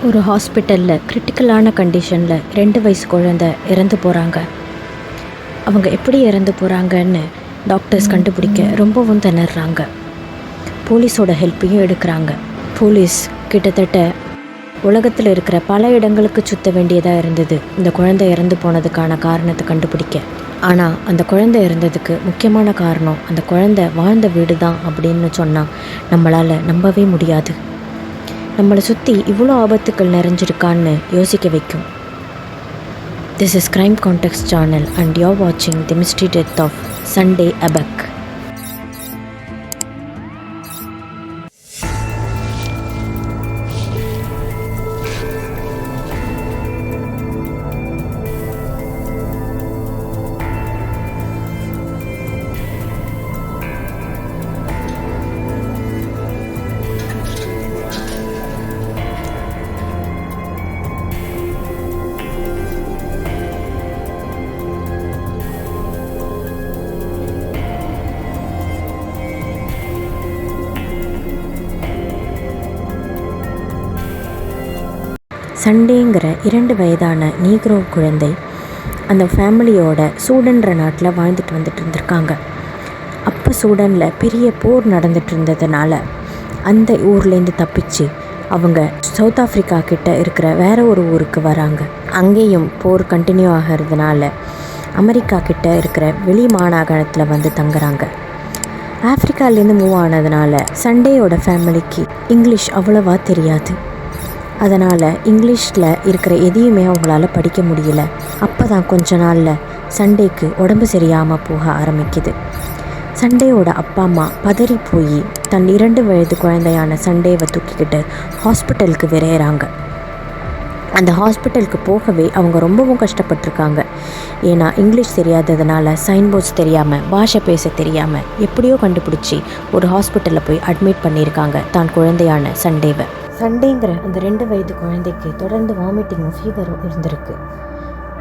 ஒரு ஹாஸ்பிட்டலில் கிரிட்டிக்கலான கண்டிஷனில் 2 வயசு குழந்தை இறந்து போகிறாங்க. அவங்க எப்படி இறந்து போகிறாங்கன்னு டாக்டர்ஸ் கண்டுபிடிக்க ரொம்பவும் திணறாங்க. போலீஸோட ஹெல்ப்பையும் எடுக்கிறாங்க. போலீஸ் கிட்டத்தட்ட உலகத்தில் இருக்கிற பல இடங்களுக்கு சுற்ற வேண்டியதாக இருந்தது இந்த குழந்தை இறந்து போனதுக்கான காரணத்தை கண்டுபிடிக்க. ஆனால் அந்த குழந்தை இறந்ததுக்கு முக்கியமான காரணம் அந்த குழந்தை வாழ்ந்த வீடு தான் அப்படின்னு சொன்னால் நம்மளால் நம்பவே முடியாது. நம்மளை சுற்றி இவ்வளோ ஆபத்துக்கள் நிறைஞ்சிருக்கான்னு யோசிக்க வைக்கும். This is Crime Context Channel and you're watching the mystery death of Sunday Abak. சண்டேங்கிற 2 வயதான நீக்ரோ குழந்தை அந்த ஃபேமிலியோட சூடன்ற நாட்டில் வாழ்ந்துட்டு வந்துட்டு இருந்திருக்காங்க. அப்போ சூடனில் பெரிய போர் நடந்துட்டு இருந்ததுனால அந்த ஊர்லேருந்து தப்பிச்சு அவங்க சவுத் ஆஃப்ரிக்கா கிட்ட இருக்கிற வேற ஒரு ஊருக்கு வராங்க. அங்கேயும் போர் கண்டினியூ ஆகிறதுனால அமெரிக்கா கிட்ட இருக்கிற வெளி மாநகரத்தில் வந்து தங்குறாங்க. ஆஃப்ரிக்காலேருந்து மூவ் ஆனதுனால சண்டேயோட ஃபேமிலிக்கு இங்கிலீஷ் அவ்வளவா தெரியாது. அதனால் இங்கிலீஷில் இருக்கிற எதையுமே அவங்களால படிக்க முடியல. அப்போ தான் கொஞ்ச நாளில் சண்டேக்கு உடம்பு சரியாமல் போக ஆரம்பிக்குது. சண்டேயோட அப்பா அம்மா பதறி போய் தன் 2 வயது குழந்தையான சண்டேவை தூக்கிக்கிட்டு ஹாஸ்பிட்டலுக்கு விரைகிறாங்க. அந்த ஹாஸ்பிட்டலுக்கு போகவே அவங்க ரொம்பவும் கஷ்டப்பட்டிருக்காங்க. ஏன்னா இங்கிலீஷ் தெரியாததுனால சைன் போர்ட்ஸ் தெரியாமல் பாஷை பேச தெரியாமல் எப்படியோ கண்டுபிடிச்சி ஒரு ஹாஸ்பிட்டலில் போய் அட்மிட் பண்ணியிருக்காங்க தான் குழந்தையான சண்டேவை. சண்டேங்கிற அந்த 2 வயது குழந்தைக்கு தொடர்ந்து வாமிட்டிங்கும் ஃபீவரும் இருந்திருக்கு.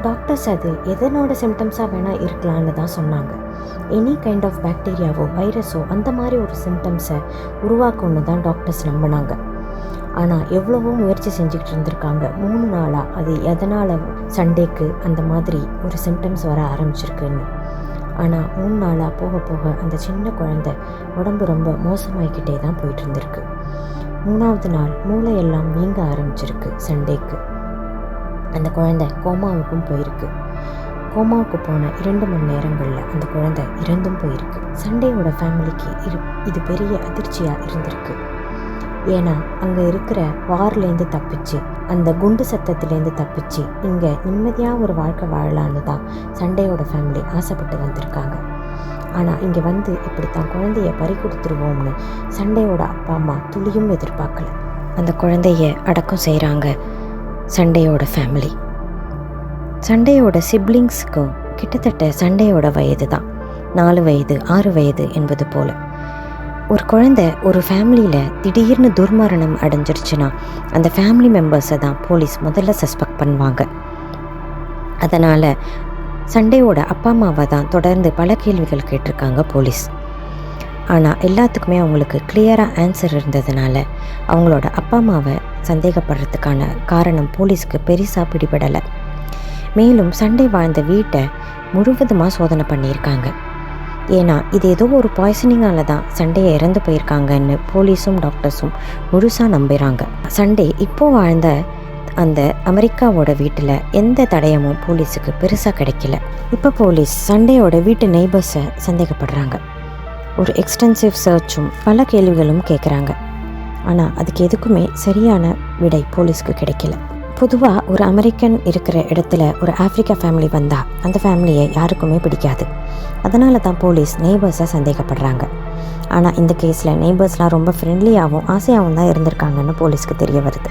டாக்டர்ஸ் அது எதனோட சிம்டம்ஸாக வேணால் இருக்கலான்னு தான் சொன்னாங்க. எனி கைண்ட் ஆஃப் பாக்டீரியாவோ வைரஸோ அந்த மாதிரி ஒரு சிம்டம்ஸை உருவாக்கும்னு தான் டாக்டர்ஸ் நம்பினாங்க. ஆனால் எவ்வளவோ முயற்சி செஞ்சுக்கிட்டு இருந்திருக்காங்க 3 நாளாக. அது எதனால் சண்டேக்கு அந்த மாதிரி ஒரு சிம்டம்ஸ் வர ஆரம்பிச்சிருக்குன்னு. ஆனால் 3 நாளாக போக போக அந்த சின்ன குழந்தை உடம்பு ரொம்ப மோசமாகிக்கிட்டே தான் போயிட்டு இருந்திருக்கு. 3ஆவது நாள் மூளையெல்லாம் வீங்க ஆரம்பிச்சிருக்கு சண்டேக்கு. அந்த குழந்தை கோமாவுக்கும் போயிருக்கு. கோமாவுக்கு போன 2 மணி நேரங்களில் அந்த குழந்தை இறந்தும் போயிருக்கு. சண்டேயோட ஃபேமிலிக்கு இது பெரிய அதிர்ச்சியாக இருந்திருக்கு. ஏன்னா அங்கே இருக்கிற வார்லேருந்து தப்பிச்சு அந்த குண்டு சத்தத்துலேருந்து தப்பிச்சு இங்கே நிம்மதியாக ஒரு வாழ்க்கை வாழலான்னு தான் சண்டேயோட ஃபேமிலி ஆசைப்பட்டு வந்திருக்காங்க. ஆனால் இங்கே வந்து இப்படி தான் குழந்தைய பறி கொடுத்துருவோம்னு சண்டேயோட அப்பா அம்மா துளியும் எதிர்பார்க்கல. அந்த குழந்தைய அடக்கம் செய்கிறாங்க சண்டேயோட ஃபேமிலி. சண்டேயோட சிப்ளிங்ஸுக்கும் கிட்டத்தட்ட சண்டேயோட வயது தான் 4 வயது 6 வயது என்பது போல். ஒரு குழந்தை ஒரு ஃபேமிலியில் திடீர்னு துர்மரணம் அடைஞ்சிருச்சுன்னா அந்த ஃபேமிலி மெம்பர்ஸை தான் போலீஸ் முதல்ல சஸ்பெக்ட் பண்ணுவாங்க. அதனால் சண்டேயோட அப்பா அம்மாவை தான் தொடர்ந்து பல கேள்விகள் கேட்டிருக்காங்க போலீஸ். ஆனால் எல்லாத்துக்குமே அவங்களுக்கு கிளியராக ஆன்சர் இருந்ததுனால அவங்களோட அப்பா அம்மாவை சந்தேகப்படுறதுக்கான காரணம் போலீஸ்க்கு பெருசாக பிடிபடலை. மேலும் சண்டே வாழ்ந்த வீட்டை முழுவதுமாக சோதனை பண்ணியிருக்காங்க. ஏன்னா இது ஏதோ ஒரு பாய்சனிங்கால தான் சண்டேயை இறந்து போயிருக்காங்கன்னு போலீஸும் டாக்டர்ஸும் முழுசாக நம்புகிறாங்க. சண்டே இப்போது வாழ்ந்த அந்த அமெரிக்காவோட வீட்டில் எந்த தடயமும் போலீஸுக்கு பெருசாக கிடைக்கல. இப்போ போலீஸ் சண்டேயோட வீட்டு நெய்பர்ஸை சந்தேகப்படுறாங்க. ஒரு எக்ஸ்டென்சிவ் சர்ச்சும் பல கேள்விகளும் கேட்குறாங்க. ஆனால் அதுக்கு எதுக்குமே சரியான விடை போலீஸ்க்கு கிடைக்கல. பொதுவாக ஒரு அமெரிக்கன் இருக்கிற இடத்துல ஒரு ஆஃப்ரிக்கா ஃபேமிலி வந்தால் அந்த ஃபேமிலியை யாருக்குமே பிடிக்காது. அதனால தான் போலீஸ் நெய்பர்ஸை சந்தேகப்படுறாங்க. ஆனால் இந்த கேஸில் நெய்பர்ஸ்லாம் ரொம்ப ஃப்ரெண்ட்லியாகவும் ஆசையாகவும் தான் இருந்திருக்காங்கன்னு போலீஸ்க்கு தெரிய வருது.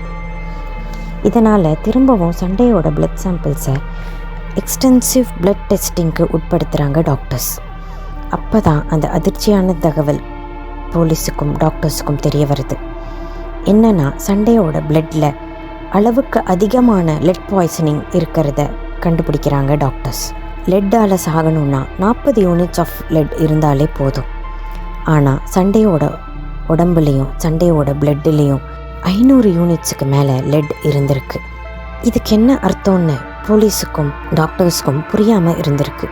இதனால் திரும்பவும் சண்டேயோட பிளட் சாம்பிள்ஸை எக்ஸ்டென்சிவ் பிளட் டெஸ்டிங்க்கு உட்படுத்துகிறாங்க டாக்டர்ஸ். அப்போ தான் அந்த அதிர்ச்சியான தகவல் போலீஸுக்கும் டாக்டர்ஸுக்கும் தெரிய வருது. என்னென்னா சண்டேயோட பிளட்டில் அளவுக்கு அதிகமான லெட் பாய்சனிங் இருக்கிறத கண்டுபிடிக்கிறாங்க டாக்டர்ஸ். லெட்டால் சாகணுன்னா 40 யூனிட்ஸ் ஆஃப் லெட் இருந்தாலே போதும். ஆனால் சண்டேயோட உடம்புலேயும் சண்டேயோட பிளட்லேயும் 500 யூனிட்ஸுக்கு மேலே லெட் இருந்திருக்கு. இதுக்கு என்ன அர்த்தம்னு போலீஸுக்கும் டாக்டர்ஸுக்கும் புரியாமல் இருந்திருக்கு.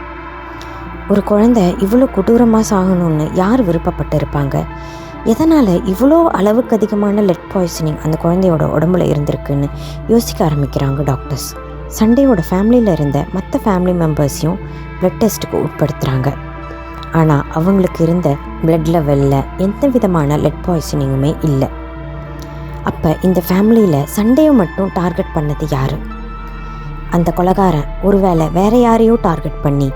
ஒரு குழந்தை இவ்வளோ கொடூரமாக சாகணும்னு யார் விருப்பப்பட்டு இருப்பாங்க? எதனால் இவ்வளோ அளவுக்கு அதிகமான லெட் பாய்சனிங் அந்த குழந்தையோட உடம்புல இருந்திருக்குன்னு யோசிக்க ஆரம்பிக்கிறாங்க டாக்டர்ஸ். சண்டேயோட ஃபேமிலியில் இருந்த மற்ற ஃபேமிலி மெம்பர்ஸையும் பிளட் டெஸ்ட்டுக்கு உட்படுத்துகிறாங்க. ஆனால் அவங்களுக்கு இருந்த பிளட் லெவலில் எந்த விதமான லெட் பாய்சனிங்குமே இல்லை. அப்போ இந்த ஃபேமிலியில் சண்டேயை மட்டும் டார்கெட் பண்ணது யார்? அந்த கொலைகாரன் ஒருவேளை வேறு யாரையோ டார்கெட் பண்ணி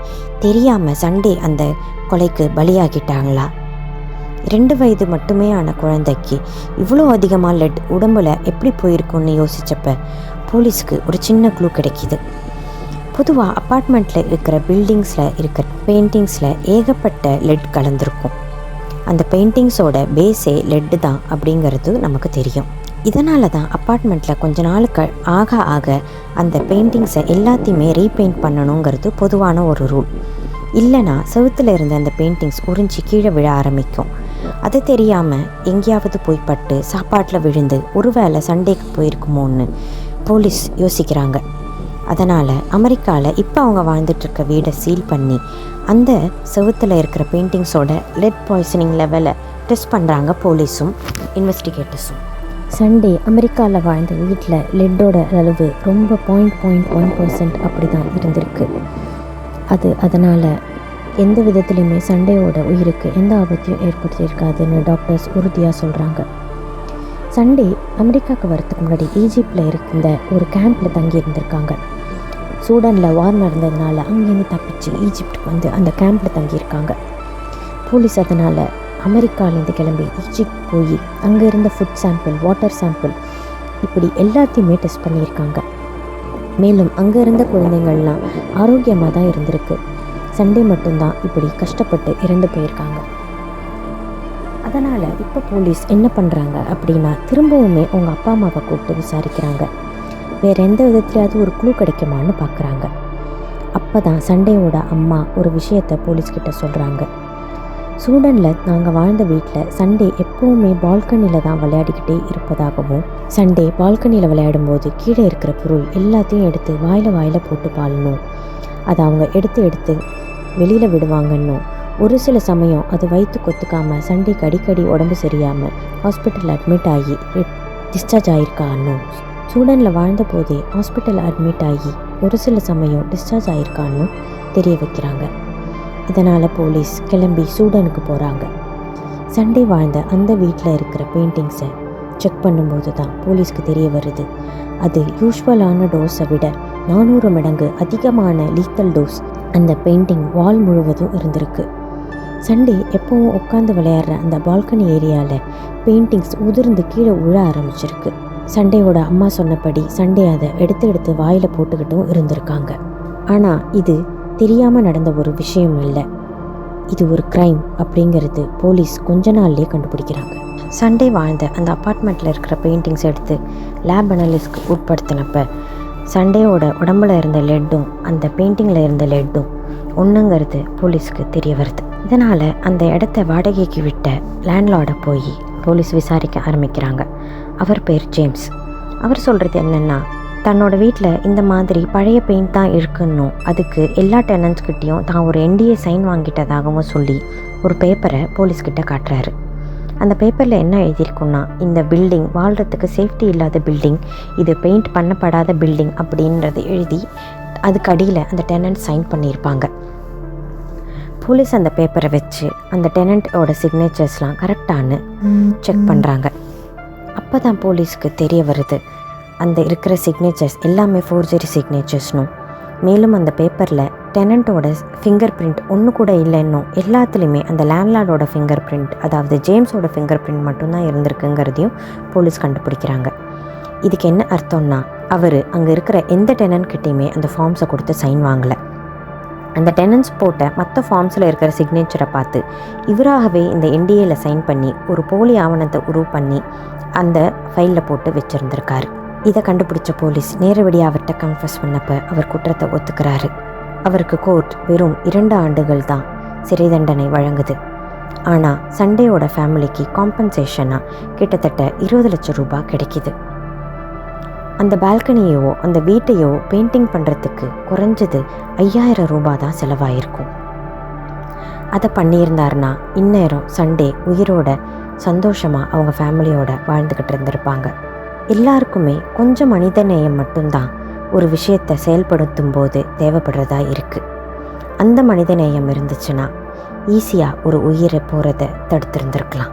தெரியாமல் சண்டே அந்த கொலைக்கு பலியாகிட்டாங்களா? 2 வயது மட்டுமே ஆன குழந்தைக்கு இவ்வளோ அதிகமாக லெட் உடம்பில் எப்படி போயிருக்குன்னு யோசித்தப்ப போலீஸுக்கு ஒரு சின்ன க்ளூ கிடைக்கிது. பொதுவாக அப்பார்ட்மெண்ட்டில் இருக்கிற பில்டிங்ஸில் இருக்கிற பெயிண்டிங்ஸில் ஏகப்பட்ட லெட் கலந்துருக்கும். அந்த பெயிண்டிங்ஸோட பேஸே லெட்டு தான் அப்படிங்கிறது நமக்கு தெரியும். இதனால தான் அப்பார்ட்மெண்ட்டில் கொஞ்ச நாளுக்கு ஆக அந்த பெயிண்டிங்ஸை எல்லாத்தையுமே ரீபெயிண்ட் பண்ணணுங்கிறது பொதுவான ஒரு ரூல். இல்லைனா செவுத்தில் இருந்த அந்த பெயிண்டிங்ஸ் உறிஞ்சி கீழே விழ ஆரம்பிக்கும். அது தெரியாமல் எங்கேயாவது போய் பட்டு சாப்பாட்டில் விழுந்து ஒருவேளை சண்டேக்கு போயிருக்குமோன்னு போலீஸ் யோசிக்கிறாங்க. அதனால் அமெரிக்காவில் இப்போ அவங்க வாழ்ந்துட்டுருக்க வீடை சீல் பண்ணி அந்த செவுத்தில் இருக்கிற பெயிண்டிங்ஸோட லெட் பாய்சனிங் லெவலை டெஸ்ட் பண்ணுறாங்க போலீஸும் இன்வெஸ்டிகேட்டர்ஸும். சண்டே அமெரிக்காவில் வாழ்ந்த வீட்டில் லெட்டோட அளவு ரொம்ப 0.1% அப்படி தான் இருந்திருக்கு. அதனால் எந்த விதத்துலையுமே சண்டேயோட உயிருக்கு எந்த ஆபத்தையும் ஏற்படுத்தியிருக்காதுன்னு டாக்டர்ஸ் உறுதியாக சொல்கிறாங்க. சண்டே அமெரிக்காவுக்கு வரத்துக்கு முன்னாடி ஈஜிப்டில் இருந்த ஒரு கேம்பில் தங்கி இருந்திருக்காங்க. சூடானில் வார் நடந்ததுனால அங்கேருந்து தப்பிச்சு ஈஜிப்டுக்கு வந்து அந்த கேம்பில் தங்கியிருக்காங்க. போலீஸ் அதனால் அமெரிக்காவிலேருந்து கிளம்பி ஈஜிப்ட் போய் அங்கே இருந்த ஃபுட் சாம்பிள், வாட்டர் சாம்பிள் இப்படி எல்லாத்தையுமே டெஸ்ட் பண்ணியிருக்காங்க. மேலும் அங்கே இருந்த குழந்தைங்கள்லாம் ஆரோக்கியமாக தான் இருந்திருக்கு. சண்டே மட்டும்தான் இப்படி கஷ்டப்பட்டு இறந்து போயிருக்காங்க. அதனால் இப்போ போலீஸ் என்ன பண்ணுறாங்க அப்படின்னா திரும்பவுமே அவங்க அப்பா அம்மாவை கூப்பிட்டு விசாரிக்கிறாங்க. வேறு எந்த விதத்துலையாவது ஒரு க்ளூ கிடைக்குமான்னு பார்க்குறாங்க. அப்போ தான் சண்டேயோட அம்மா ஒரு விஷயத்தை போலீஸ்கிட்ட சொல்கிறாங்க. சூடனில் நாங்கள் வாழ்ந்த வீட்டில் சண்டே எப்போவுமே பால்கனியில் தான் விளையாடிக்கிட்டே இருப்பதாகவும், சண்டே பால்கனியில் விளையாடும்போது கீழே இருக்கிற பொருள் எல்லாத்தையும் எடுத்து வாயில் போட்டு பாலணும், அதை அவங்க எடுத்து வெளியில் விடுவாங்கன்னும், ஒரு சில சமயம் அது வயிற்று கொத்துக்காமல் சண்டேக்கு அடிக்கடி உடம்பு சரியாமல் ஹாஸ்பிட்டலில் அட்மிட் ஆகி டிஸ்சார்ஜ் ஆகியிருக்கான்னு, சூடனில் வாழ்ந்த போதே ஹாஸ்பிட்டலில் அட்மிட் ஆகி ஒரு சில சமயம் டிஸ்சார்ஜ் ஆகியிருக்கான்னு தெரிய வைக்கிறாங்க. இதனால் போலீஸ் கிளம்பி சூடனுக்கு போகிறாங்க. சண்டே வாழ்ந்த அந்த வீட்டில் இருக்கிற பெயிண்டிங்ஸை செக் பண்ணும்போது தான் போலீஸ்க்கு தெரிய வருது, அது யூஸ்வலான டோஸை விட 400 மடங்கு அதிகமான லீத்தல் டோஸ் அந்த பெயிண்டிங் வால் முழுவதும் இருந்திருக்கு. சண்டே எப்போவும் உட்காந்து விளையாடுற அந்த பால்கனி ஏரியாவில் பெயிண்டிங்ஸ் உதிர்ந்து கீழே விழ ஆரம்பிச்சிருக்கு. சண்டேயோட அம்மா சொன்னபடி சண்டே அதை எடுத்து வாயில் போட்டுக்கிட்டும் இருந்திருக்காங்க. ஆனால் இது தெரியாமல் நடந்த ஒரு விஷயம் இல்லை, இது ஒரு க்ரைம் அப்படிங்கிறது போலீஸ் கொஞ்ச நாள்லேயே கண்டுபிடிக்கிறாங்க. சண்டே வாழ்ந்த அந்த அப்பார்ட்மெண்ட்டில் இருக்கிற பெயிண்டிங்ஸ் எடுத்து லேப் அனாலிஸ்க்கு உட்படுத்தினப்ப சண்டேயோட உடம்புல இருந்த லெட்டும் அந்த பெயிண்டிங்கில் இருந்த லெட்டும் ஒன்றுங்கிறது போலீஸ்க்கு தெரிய வருது. இதனால் அந்த இடத்த வாடகைக்கு விட்ட லேண்ட்லார்டை போய் போலீஸ் விசாரிக்க ஆரம்பிக்கிறாங்க. அவர் பேர் ஜேம்ஸ். அவர் சொல்கிறது என்னென்னா, தன்னோட வீட்டில் இந்த மாதிரி பழைய பெயிண்ட் தான் இருக்குன்னும், அதுக்கு எல்லா டெனன்ட்ஸ்கிட்டையும் தான் ஒரு NDA சைன் வாங்கிட்டதாகவும் சொல்லி ஒரு பேப்பரை போலீஸ்கிட்ட காட்டுறாரு. அந்த பேப்பரில் என்ன எழுதியிருக்குன்னா, இந்த பில்டிங் வாழ்கிறதுக்கு சேஃப்டி இல்லாத பில்டிங், இது பெயிண்ட் பண்ணப்படாத பில்டிங் அப்படின்றது எழுதி அதுக்கு அடியில் அந்த டெனன்ட் சைன் பண்ணியிருப்பாங்க. போலீஸ் அந்த பேப்பரை வச்சு அந்த டெனண்ட்டோட சிக்னேச்சர்ஸ்லாம் கரெக்டானு செக் பண்ணுறாங்க. அப்போ தான் போலீஸ்க்கு தெரிய வருது, அந்த இருக்கிற சிக்னேச்சர்ஸ் எல்லாமே ஃபோர்ஜரி சிக்னேச்சர்ஸ்னும், மேலும் அந்த பேப்பரில் டெனண்ட்டோட ஃபிங்கர் பிரிண்ட் ஒன்று கூட இல்லைன்னும், எல்லாத்துலேயுமே அந்த லேண்ட்லார்டோட ஃபிங்கர் பிரிண்ட், அதாவது ஜேம்ஸோட ஃபிங்கர் பிரிண்ட் மட்டும்தான் இருந்திருக்குங்கிறதையும் போலீஸ் கண்டுபிடிக்கிறாங்க. இதுக்கு என்ன அர்த்தம்னா, அவர் அங்கே இருக்கிற எந்த டெனன்ட்கிட்டையுமே அந்த ஃபார்ம்ஸை கொடுத்து சைன் வாங்கலை. அந்த டெனன்ட்ஸ் போட்ட மற்ற ஃபார்ம்ஸில் இருக்கிற சிக்னேச்சரை பார்த்து இவராகவே இந்த NDAல சைன் பண்ணி ஒரு போலி ஆவணத்தை உருவ பண்ணி அந்த ஃபைலில் போட்டு வச்சுருந்துருக்காரு. இதை கண்டுபிடிச்ச போலீஸ் நேரடியாக அவர்கிட்ட கன்ஃபஸ் பண்ணப்போ அவர் குற்றத்தை ஒத்துக்கிறாரு. அவருக்கு கோர்ட் வெறும் 2 ஆண்டுகள் தான் சிறை தண்டனை வழங்குது. ஆனால் சண்டேயோட ஃபேமிலிக்கு காம்பன்சேஷனாக கிட்டத்தட்ட 20 லட்சம் ரூபாய் கிடைக்கிது. அந்த பால்கனியோ அந்த வீட்டையோ பெயிண்டிங் பண்ணுறதுக்கு குறைஞ்சது 5000 ரூபாய் தான் செலவாயிருக்கும். அதை பண்ணியிருந்தாருன்னா இந்நேரம் சண்டே உயிரோட சந்தோஷமாக அவங்க ஃபேமிலியோட வாழ்ந்துக்கிட்டு இருந்திருப்பாங்க. எல்லாருக்குமே கொஞ்சம் மனிதநேயம் மட்டும்தான் ஒரு விஷயத்தை செயல்படுத்தும் போது தேவைப்படுறதா இருக்குது. அந்த மனிதநேயம் இருந்துச்சுன்னா ஈஸியாக ஒரு உயிரை போகிறத தடுத்திருந்திருக்கலாம்.